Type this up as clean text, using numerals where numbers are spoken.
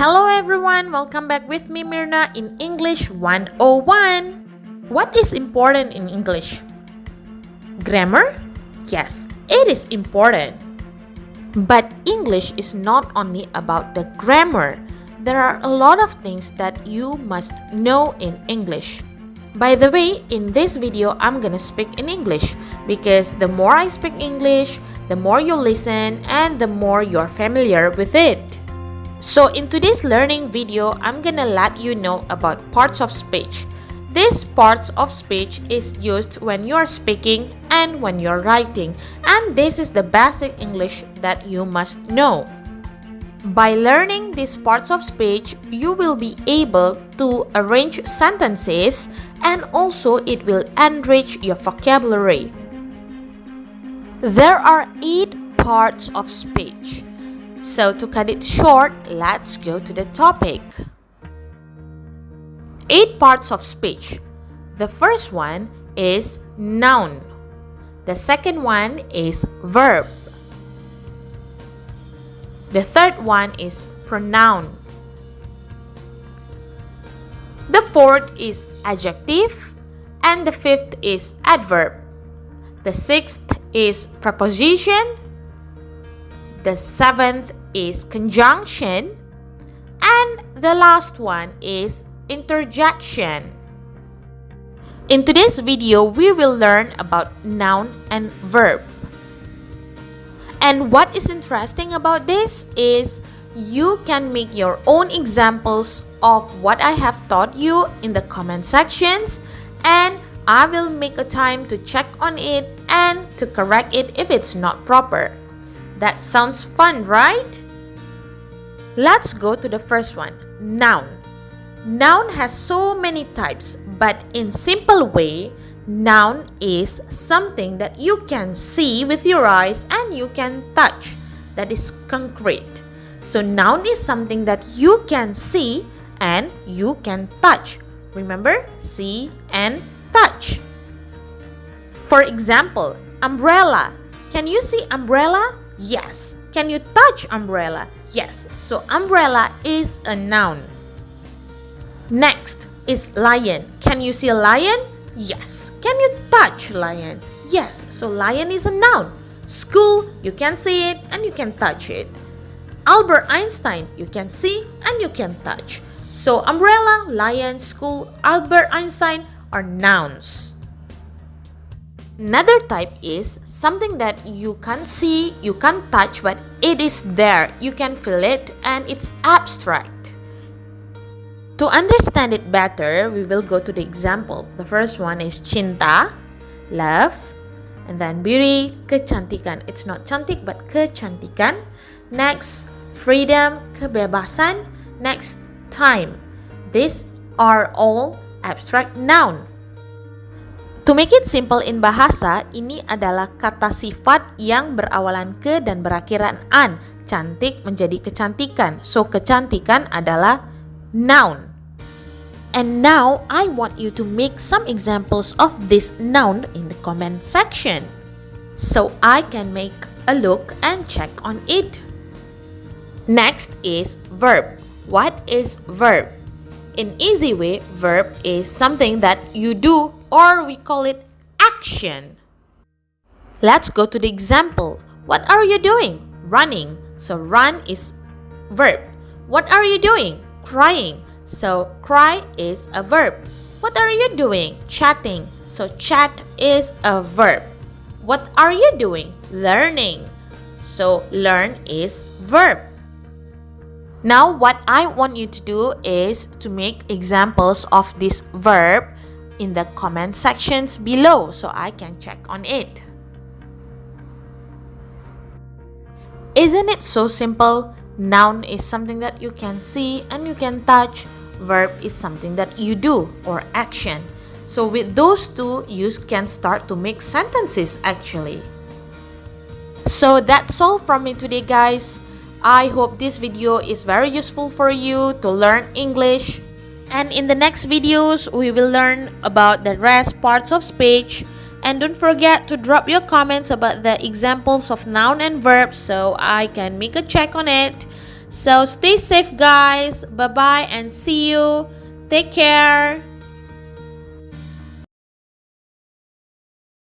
Hello everyone, welcome back with me Mirna in English 101. What is important in English? Grammar? Yes, it is important. But English is not only about the grammar. There are a lot of things that you must know in English. By the way, in this video, I'm gonna speak in English because the more I speak English, the more you listen and the more you're familiar with it. So in today's learning video, I'm gonna let you know about parts of speech. These parts of speech is used when you're speaking and when you're writing, and this is the basic English that you must know. By learning these parts of speech, you will be able to arrange sentences and also it will enrich your vocabulary. There are 8 parts of speech. So to cut it short, let's go to the topic. 8 parts of speech. The first one is noun. The second one is verb. The third one is pronoun. The fourth is adjective. And the fifth is adverb. The sixth is preposition. The seventh is conjunction. And the last one is interjection. In today's video, we will learn about noun and verb. And what is interesting about this is you can make your own examples of what I have taught you in the comment sections, and I will make a time to check on it and to correct it if it's not proper. That sounds fun, right? Let's go to the first one, noun. Noun has so many types, but in simple way, noun is something that you can see with your eyes and you can touch. That is concrete. So noun is something that you can see and you can touch. Remember, see and touch. For example, umbrella. Can you see umbrella? Yes. Can you touch umbrella? Yes. So umbrella is a noun. Next is lion. Can you see a lion? Yes. Can you touch lion? Yes. So lion is a noun. School, you can see it and you can touch it. Albert Einstein, you can see and you can touch. So umbrella, lion, school, Albert Einstein are nouns. Another type is something that you can't see, you can't touch, but it is there. You can feel it and it's abstract. To understand it better, we will go to the example. The first one is cinta, love, and then beauty, kecantikan. It's not cantik but kecantikan. Next, freedom, kebebasan. Next, time. These are all abstract noun. To make it simple in bahasa, ini adalah kata sifat yang berawalan ke dan berakhiran an. Cantik menjadi kecantikan. So, kecantikan adalah noun. And now, I want you to make some examples of this noun in the comment section. So, I can make a look and check on it. Next is verb. What is verb? In easy way, verb is something that you do or we call it action. Let's go to the example. What are you doing? Running. So run is verb. What are you doing? Crying. So cry is a verb. What are you doing? Chatting. So chat is a verb. What are you doing? Learning. So learn is verb. Now what I want you to do is to make examples of this verb in the comment sections below so I can check on it. Isn't it so simple? Noun is something that you can see and you can touch. Verb is something that you do or action. So with those two, you can start to make sentences actually. So that's all from me today, guys. I hope this video is very useful for you to learn English. And in the next videos, we will learn about the rest parts of speech. And don't forget to drop your comments about the examples of noun and verb so I can make a check on it. So stay safe guys. Bye bye and see you. Take care.